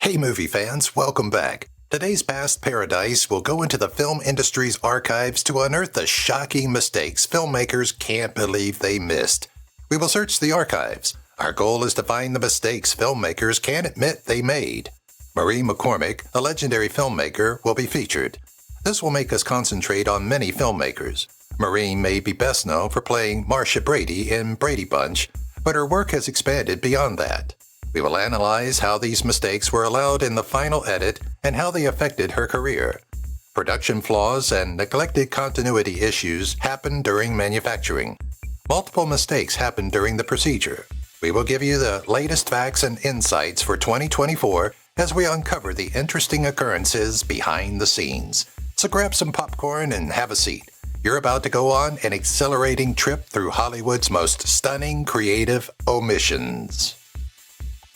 Hey movie fans, welcome back. Today's Past Paradise will go into the film industry's archives to unearth the shocking mistakes filmmakers can't believe they missed. We will search the archives. Our goal is to find the mistakes filmmakers can't admit they made. Marie McCormick, a legendary filmmaker, will be featured. This will make us concentrate on many filmmakers. Marie may be best known for playing Marcia Brady in Brady Bunch, but her work has expanded beyond that. We will analyze how these mistakes were allowed in the final edit and how they affected her career. Production flaws and neglected continuity issues happened during manufacturing. Multiple mistakes happened during the procedure. We will give you the latest facts and insights for 2024 as we uncover the interesting occurrences behind the scenes. So grab some popcorn and have a seat. You're about to go on an exhilarating trip through Hollywood's most stunning creative omissions.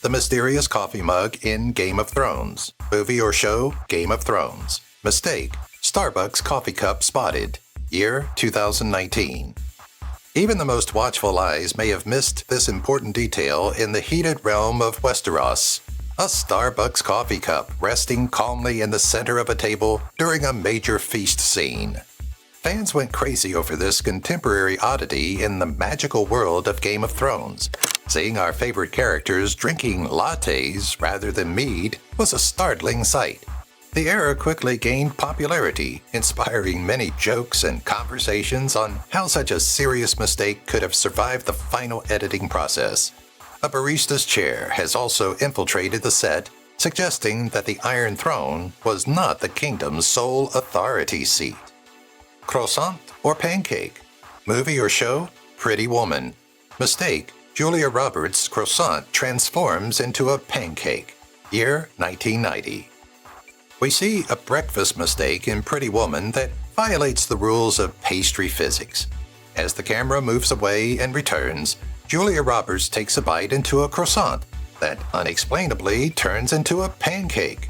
The mysterious coffee mug in Game of Thrones. Movie or show, Game of Thrones. Mistake, Starbucks coffee cup spotted. Year 2019. Even the most watchful eyes may have missed this important detail in the heated realm of Westeros. A Starbucks coffee cup resting calmly in the center of a table during a major feast scene. Fans went crazy over this contemporary oddity in the magical world of Game of Thrones. Seeing our favorite characters drinking lattes rather than mead was a startling sight. The era quickly gained popularity, inspiring many jokes and conversations on how such a serious mistake could have survived the final editing process. A barista's chair has also infiltrated the set, suggesting that the Iron Throne was not the kingdom's sole authority seat. Croissant or pancake? Movie or show, Pretty Woman. Mistake, Julia Roberts' croissant transforms into a pancake. Year 1990. We see a breakfast mistake in Pretty Woman that violates the rules of pastry physics. As the camera moves away and returns, Julia Roberts takes a bite into a croissant that unexplainably turns into a pancake.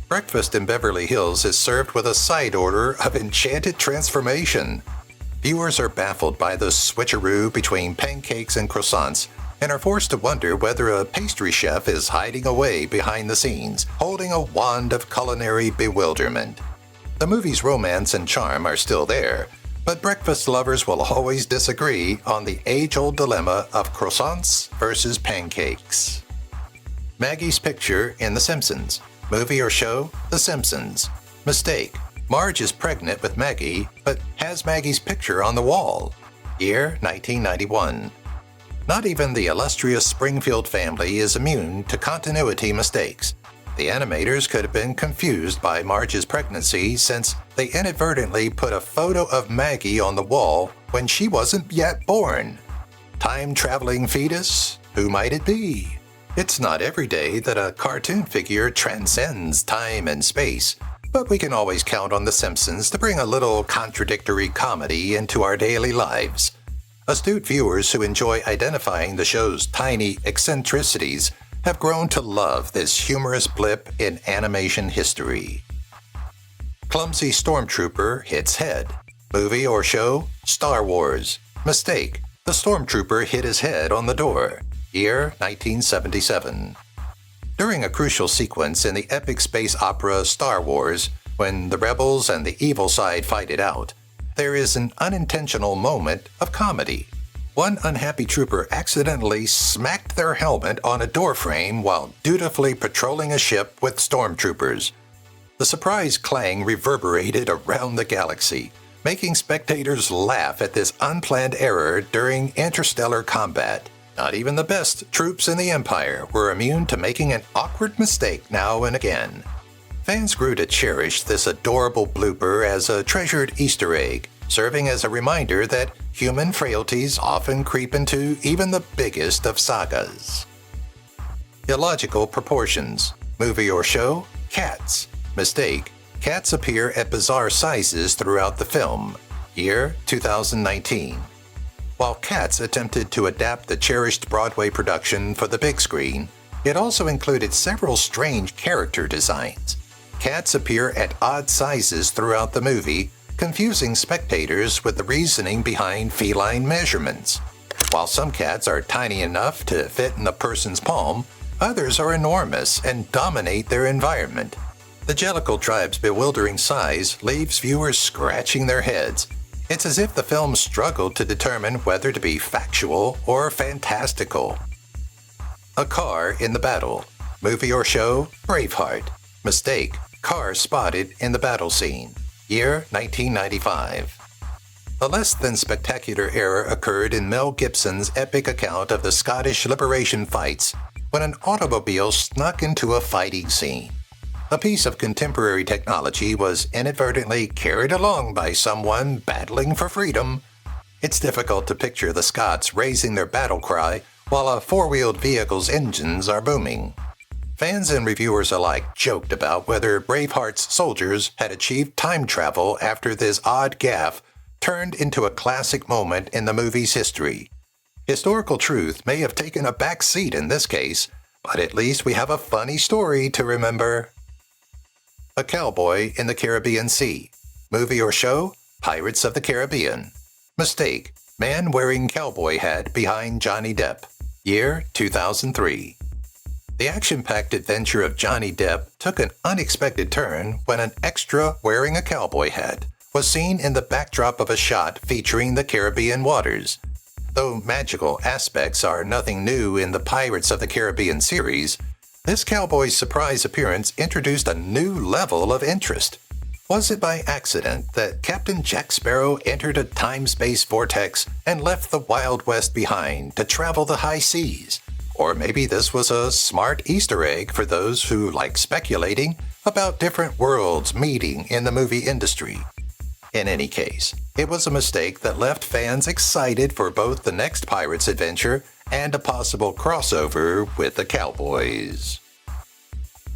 Breakfast in Beverly Hills is served with a side order of enchanted transformation. Viewers are baffled by the switcheroo between pancakes and croissants and are forced to wonder whether a pastry chef is hiding away behind the scenes, holding a wand of culinary bewilderment. The movie's romance and charm are still there, but breakfast lovers will always disagree on the age-old dilemma of croissants versus pancakes. Maggie's picture in The Simpsons. Movie or show, The Simpsons. Mistake. Marge is pregnant with Maggie, but has Maggie's picture on the wall. Year 1991. Not even the illustrious Springfield family is immune to continuity mistakes. The animators could have been confused by Marge's pregnancy since they inadvertently put a photo of Maggie on the wall when she wasn't yet born. Time-traveling fetus? Who might it be? It's not every day that a cartoon figure transcends time and space, but we can always count on The Simpsons to bring a little contradictory comedy into our daily lives. Astute viewers who enjoy identifying the show's tiny eccentricities have grown to love this humorous blip in animation history. Clumsy stormtrooper hits head. Movie or show, Star Wars. Mistake, the stormtrooper hit his head on the door. Year 1977. During a crucial sequence in the epic space opera Star Wars, when the rebels and the evil side fight it out, there is an unintentional moment of comedy. One unhappy trooper accidentally smacked their helmet on a doorframe while dutifully patrolling a ship with stormtroopers. The surprise clang reverberated around the galaxy, making spectators laugh at this unplanned error during interstellar combat. Not even the best troops in the Empire were immune to making an awkward mistake now and again. Fans grew to cherish this adorable blooper as a treasured Easter egg, serving as a reminder that human frailties often creep into even the biggest of sagas. Illogical proportions. Movie or show, Cats. Mistake, cats appear at bizarre sizes throughout the film. Year 2019. While Cats attempted to adapt the cherished Broadway production for the big screen, it also included several strange character designs. Cats appear at odd sizes throughout the movie, confusing spectators with the reasoning behind feline measurements. While some cats are tiny enough to fit in a person's palm, Others are enormous and dominate their environment. The Jellicle tribe's bewildering size leaves viewers scratching their heads. It's as if the film struggled to determine whether to be factual or fantastical. A car in the battle. Movie or show? Braveheart. Mistake. Car spotted in the battle scene. Year 1995. A less than spectacular error occurred in Mel Gibson's epic account of the Scottish liberation fights when an automobile snuck into a fighting scene. A piece of contemporary technology was inadvertently carried along by someone battling for freedom. It's difficult to picture the Scots raising their battle cry while a four-wheeled vehicle's engines are booming. Fans and reviewers alike joked about whether Braveheart's soldiers had achieved time travel after this odd gaffe turned into a classic moment in the movie's history. Historical truth may have taken a back seat in this case, but at least we have a funny story to remember. A Cowboy in the Caribbean Sea. Movie or show? Pirates of the Caribbean. Mistake. Man wearing cowboy hat behind Johnny Depp. Year 2003. The action-packed adventure of Johnny Depp took an unexpected turn when an extra wearing a cowboy hat was seen in the backdrop of a shot featuring the Caribbean waters. Though magical aspects are nothing new in the Pirates of the Caribbean series, this cowboy's surprise appearance introduced a new level of interest. Was it by accident that Captain Jack Sparrow entered a time-space vortex and left the Wild West behind to travel the high seas? Or maybe this was a smart Easter egg for those who like speculating about different worlds meeting in the movie industry. In any case, it was a mistake that left fans excited for both the next Pirates adventure and a possible crossover with the Cowboys.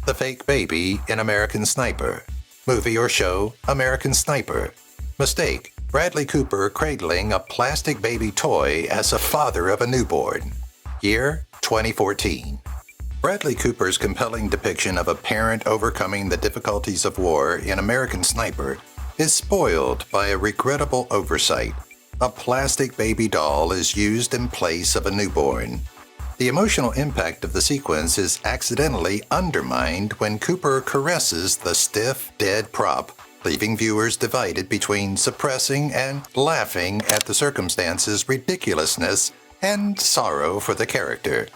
The Fake Baby in American Sniper. Movie or show? American Sniper. Mistake. Bradley Cooper cradling a plastic baby toy as a father of a newborn. Year 2014. Bradley Cooper's compelling depiction of a parent overcoming the difficulties of war in American Sniper is spoiled by a regrettable oversight. A plastic baby doll is used in place of a newborn. The emotional impact of the sequence is accidentally undermined when Cooper caresses the stiff, dead prop, leaving viewers divided between suppressing and laughing at the circumstance's ridiculousness and sorrow for the character.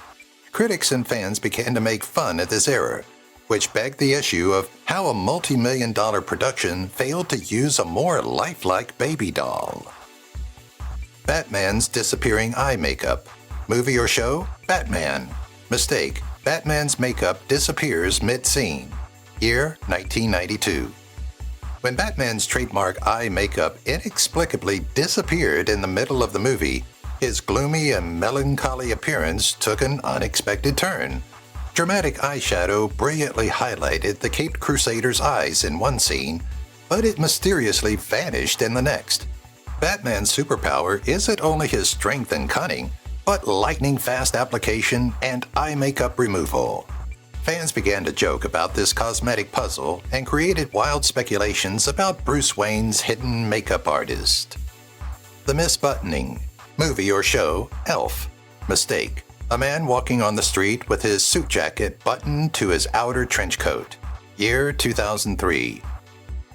Critics and fans began to make fun at this error, which begged the issue of how a multi-million-dollar production failed to use a more lifelike baby doll. Batman's disappearing eye makeup. Movie or show? Batman. Mistake. Batman's makeup disappears mid-scene. Year 1992. When Batman's trademark eye makeup inexplicably disappeared in the middle of the movie, his gloomy and melancholy appearance took an unexpected turn. Dramatic eyeshadow brilliantly highlighted the Caped Crusader's eyes in one scene, but it mysteriously vanished in the next. Batman's superpower isn't only his strength and cunning, but lightning-fast application and eye makeup removal. Fans began to joke about this cosmetic puzzle and created wild speculations about Bruce Wayne's hidden makeup artist. The Misbuttoning. Movie or show? Elf. Mistake. A man walking on the street with his suit jacket buttoned to his outer trench coat. Year 2003.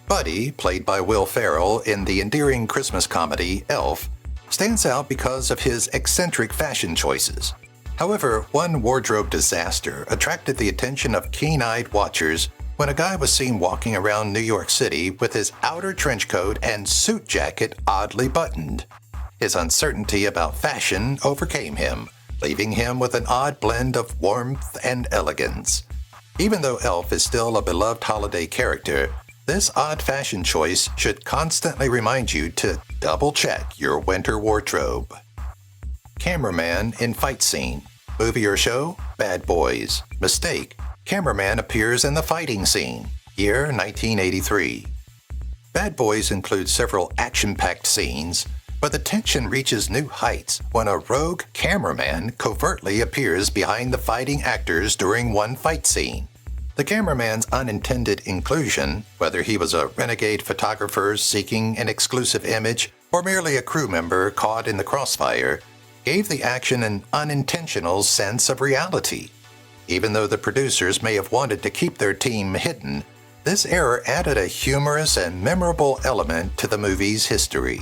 Buddy, played by Will Ferrell in the endearing Christmas comedy Elf, stands out because of his eccentric fashion choices. However, one wardrobe disaster attracted the attention of keen-eyed watchers when a guy was seen walking around New York City with his outer trench coat and suit jacket oddly buttoned. His uncertainty about fashion overcame him, leaving him with an odd blend of warmth and elegance. Even though Elf is still a beloved holiday character, this odd fashion choice should constantly remind you to double-check your winter wardrobe. Cameraman in fight scene. Movie or show? Bad Boys. Mistake. Cameraman appears in the fighting scene. Year 1983. Bad Boys includes several action-packed scenes, but the tension reaches new heights when a rogue cameraman covertly appears behind the fighting actors during one fight scene. The cameraman's unintended inclusion, whether he was a renegade photographer seeking an exclusive image or merely a crew member caught in the crossfire, gave the action an unintentional sense of reality. Even though the producers may have wanted to keep their team hidden, this error added a humorous and memorable element to the movie's history.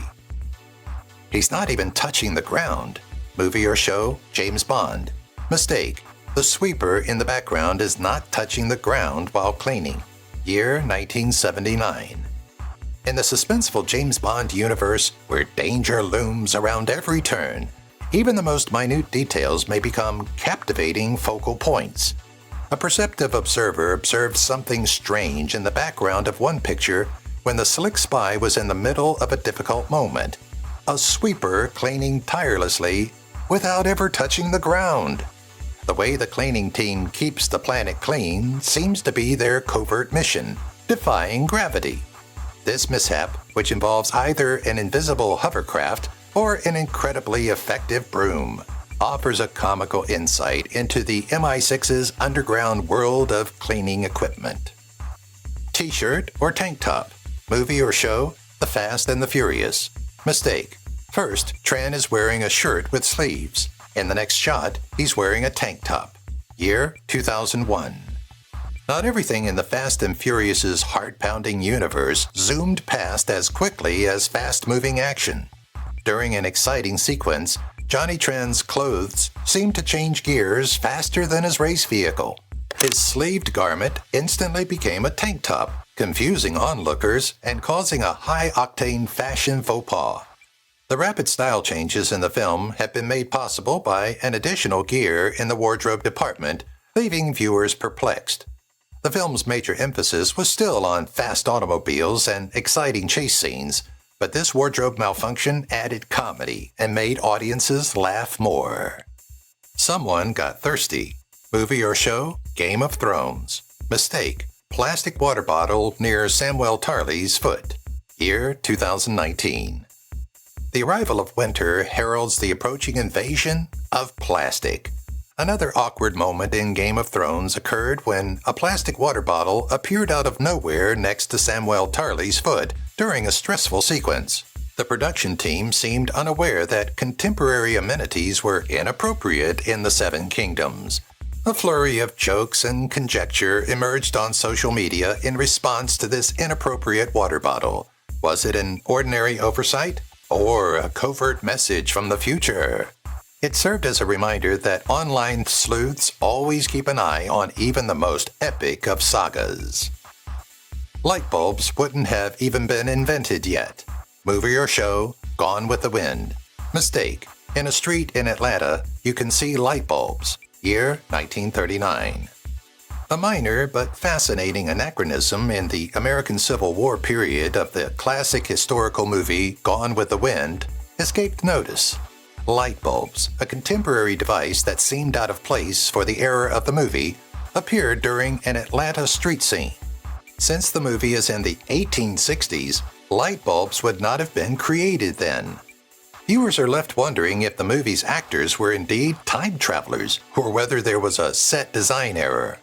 He's not even touching the ground. Movie or show, James Bond. Mistake. The sweeper in the background is not touching the ground while cleaning. Year 1979. In the suspenseful James Bond universe, where danger looms around every turn, even the most minute details may become captivating focal points. A perceptive observer observed something strange in the background of one picture when the slick spy was in the middle of a difficult moment. A sweeper cleaning tirelessly without ever touching the ground. The way the cleaning team keeps the planet clean seems to be their covert mission, defying gravity. This mishap, which involves either an invisible hovercraft or an incredibly effective broom, offers a comical insight into the MI6's underground world of cleaning equipment. T-shirt or tank top? Movie or show, The Fast and the Furious. Mistake. First, Tran is wearing a shirt with sleeves. In the next shot, he's wearing a tank top. Year 2001. Not everything in the Fast and Furious's heart-pounding universe zoomed past as quickly as fast-moving action. During an exciting sequence, Johnny Tran's clothes seemed to change gears faster than his race vehicle. His sleeved garment instantly became a tank top, confusing onlookers and causing a high-octane fashion faux pas. The rapid style changes in the film have been made possible by an additional gear in the wardrobe department, leaving viewers perplexed. The film's major emphasis was still on fast automobiles and exciting chase scenes, but this wardrobe malfunction added comedy and made audiences laugh more. Someone got thirsty. Movie or show, Game of Thrones. Mistake. Plastic water bottle near Samwell Tarly's foot. Year 2019. The arrival of winter heralds the approaching invasion of plastic. Another awkward moment in Game of Thrones occurred when a plastic water bottle appeared out of nowhere next to Samwell Tarly's foot during a stressful sequence. The production team seemed unaware that contemporary amenities were inappropriate in the Seven Kingdoms. A flurry of jokes and conjecture emerged on social media in response to this inappropriate water bottle. Was it an ordinary oversight? Or a covert message from the future? It served as a reminder that online sleuths always keep an eye on even the most epic of sagas. Light bulbs wouldn't have even been invented yet. Movie or show, Gone with the Wind. Mistake. In a street in Atlanta, you can see light bulbs. Year 1939. A minor but fascinating anachronism in the American Civil War period of the classic historical movie Gone with the Wind escaped notice. Light bulbs, a contemporary device that seemed out of place for the era of the movie, appeared during an Atlanta street scene. Since the movie is in the 1860s, light bulbs would not have been created then. Viewers are left wondering if the movie's actors were indeed time travelers or whether there was a set design error.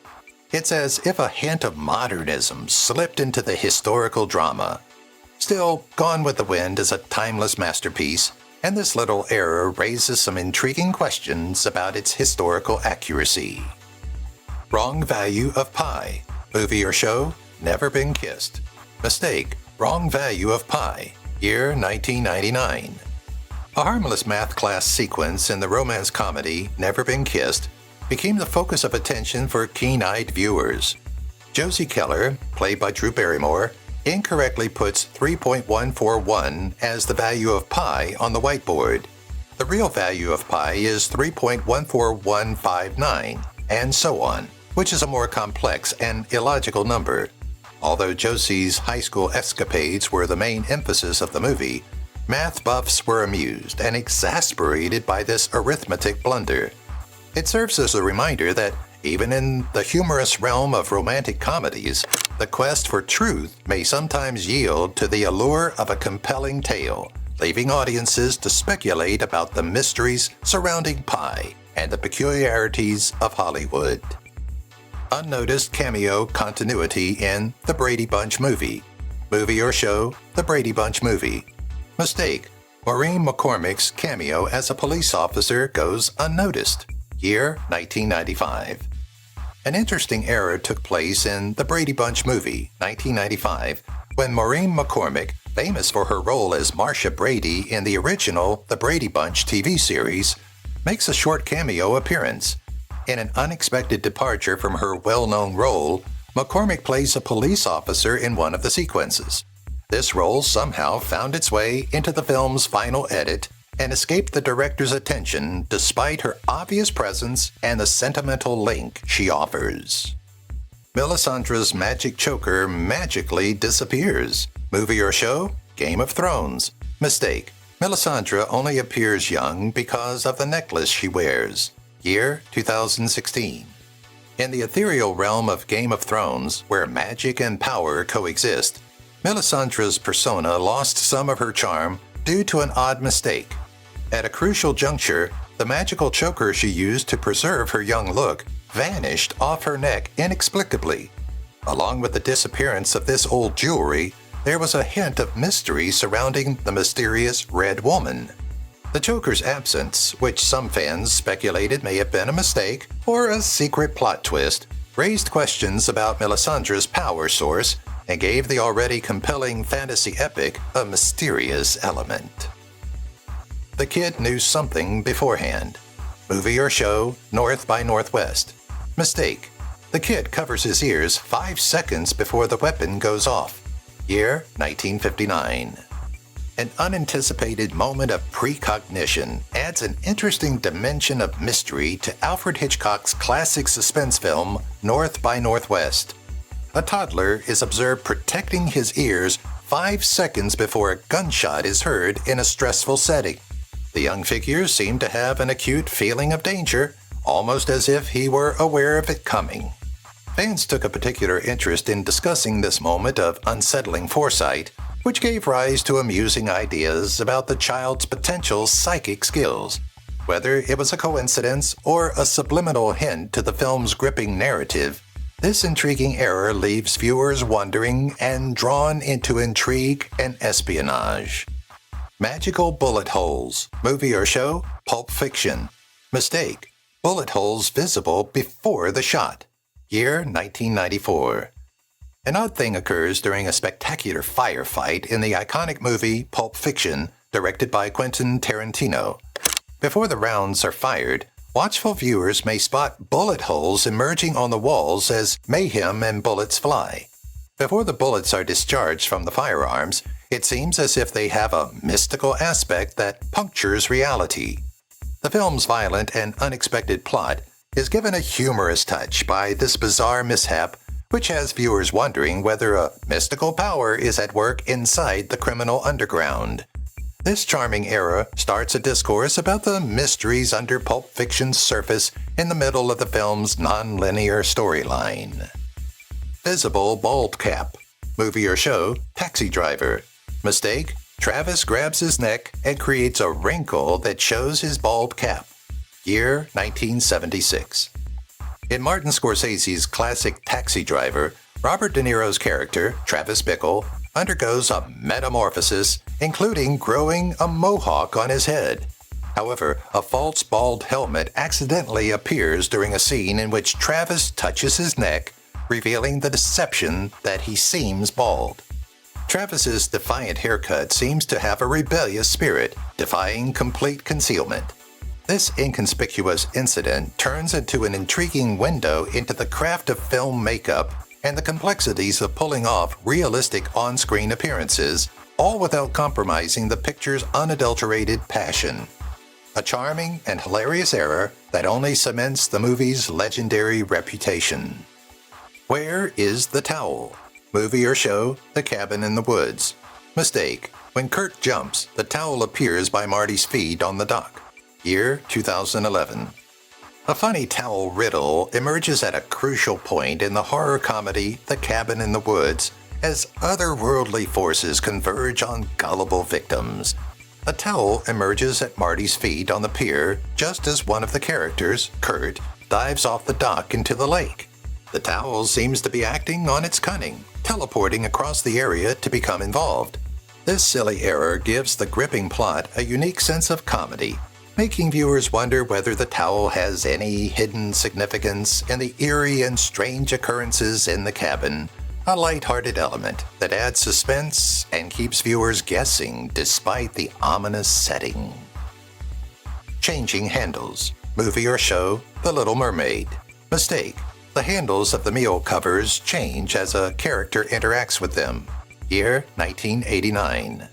It's as if a hint of modernism slipped into the historical drama. Still, Gone with the Wind is a timeless masterpiece, and this little error raises some intriguing questions about its historical accuracy. Wrong value of pi. Movie or show, Never Been Kissed. Mistake. Wrong value of pi. Year 1999. A harmless math class sequence in the romance comedy Never Been Kissed became the focus of attention for keen-eyed viewers. Josie Keller, played by Drew Barrymore, incorrectly puts 3.141 as the value of pi on the whiteboard. The real value of pi is 3.14159, and so on, which is a more complex and illogical number. Although Josie's high school escapades were the main emphasis of the movie, math buffs were amused and exasperated by this arithmetic blunder. It serves as a reminder that even in the humorous realm of romantic comedies, the quest for truth may sometimes yield to the allure of a compelling tale, leaving audiences to speculate about the mysteries surrounding pi and the peculiarities of Hollywood. Unnoticed cameo continuity in The Brady Bunch Movie. Movie or show, The Brady Bunch Movie. Mistake. Maureen McCormick's cameo as a police officer goes unnoticed. Year 1995. An interesting error took place in The Brady Bunch movie, 1995, when Maureen McCormick, famous for her role as Marcia Brady in the original The Brady Bunch TV series, makes a short cameo appearance. In an unexpected departure from her well-known role, McCormick plays a police officer in one of the sequences. This role somehow found its way into the film's final edit and escaped the director's attention despite her obvious presence and the sentimental link she offers. Melisandre's magic choker magically disappears. Movie or show? Game of Thrones. Mistake. Melisandre only appears young because of the necklace she wears. Year 2016. In the ethereal realm of Game of Thrones, where magic and power coexist, Melisandre's persona lost some of her charm due to an odd mistake. At a crucial juncture, the magical choker she used to preserve her young look vanished off her neck inexplicably. Along with the disappearance of this old jewelry, there was a hint of mystery surrounding the mysterious Red Woman. The choker's absence, which some fans speculated may have been a mistake or a secret plot twist, raised questions about Melisandre's power source and gave the already compelling fantasy epic a mysterious element. The kid knew something beforehand. Movie or show? North by Northwest. Mistake. The kid covers his ears 5 seconds before the weapon goes off. Year 1959. An unanticipated moment of precognition adds an interesting dimension of mystery to Alfred Hitchcock's classic suspense film, North by Northwest. A toddler is observed protecting his ears 5 seconds before a gunshot is heard in a stressful setting. The young figure seemed to have an acute feeling of danger, almost as if he were aware of it coming. Fans took a particular interest in discussing this moment of unsettling foresight, which gave rise to amusing ideas about the child's potential psychic skills. Whether it was a coincidence or a subliminal hint to the film's gripping narrative, this intriguing error leaves viewers wondering and drawn into intrigue and espionage. Magical bullet holes. Movie or show? Pulp Fiction. Mistake. Bullet holes visible before the shot. Year 1994. An odd thing occurs during a spectacular firefight in the iconic movie Pulp Fiction, directed by Quentin Tarantino. Before the rounds are fired, watchful viewers may spot bullet holes emerging on the walls as mayhem and bullets fly. Before the bullets are discharged from the firearms, it seems as if they have a mystical aspect that punctures reality. The film's violent and unexpected plot is given a humorous touch by this bizarre mishap, which has viewers wondering whether a mystical power is at work inside the criminal underground. This charming error starts a discourse about the mysteries under Pulp Fiction's surface in the middle of the film's non-linear storyline. Visible bald cap. Movie or show? Taxi Driver. Mistake. Travis grabs his neck and creates a wrinkle that shows his bald cap. Year 1976. In Martin Scorsese's classic Taxi Driver, Robert De Niro's character, Travis Bickle, undergoes a metamorphosis, including growing a mohawk on his head. However, a false bald helmet accidentally appears during a scene in which Travis touches his neck, revealing the deception that he seems bald. Travis's defiant haircut seems to have a rebellious spirit, defying complete concealment. This inconspicuous incident turns into an intriguing window into the craft of film makeup and the complexities of pulling off realistic on-screen appearances, all without compromising the picture's unadulterated passion. A charming and hilarious error that only cements the movie's legendary reputation. Where is the towel? Movie or show? The Cabin in the Woods. Mistake. When Kurt jumps, the towel appears by Marty's feet on the dock. Year 2011. A funny towel riddle emerges at a crucial point in the horror comedy The Cabin in the Woods as otherworldly forces converge on gullible victims. A towel emerges at Marty's feet on the pier just as one of the characters, Kurt, dives off the dock into the lake. The towel seems to be acting on its cunning, teleporting across the area to become involved. This silly error gives the gripping plot a unique sense of comedy. making viewers wonder whether the towel has any hidden significance in the eerie and strange occurrences in the cabin, a light-hearted element that adds suspense and keeps viewers guessing despite the ominous setting. Changing handles. Movie or show, The Little Mermaid. Mistake. The handles of the meal covers change as a character interacts with them. Year 1989.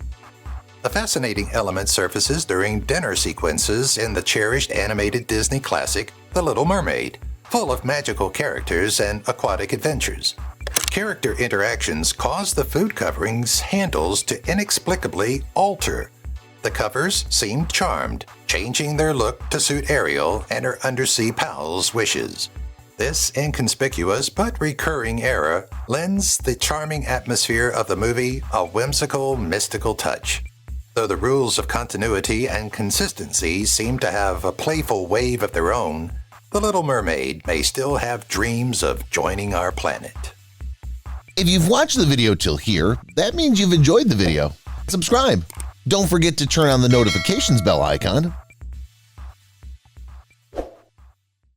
A fascinating element surfaces during dinner sequences in the cherished animated Disney classic, The Little Mermaid, full of magical characters and aquatic adventures. Character interactions cause the food coverings' handles to inexplicably alter. The covers seem charmed, changing their look to suit Ariel and her undersea pals' wishes. This inconspicuous but recurring error lends the charming atmosphere of the movie a whimsical, mystical touch. Though the rules of continuity and consistency seem to have a playful wave of their own, The Little Mermaid may still have dreams of joining our planet. If you've watched the video till here, that means you've enjoyed the video. Subscribe. Don't forget to turn on the notifications bell icon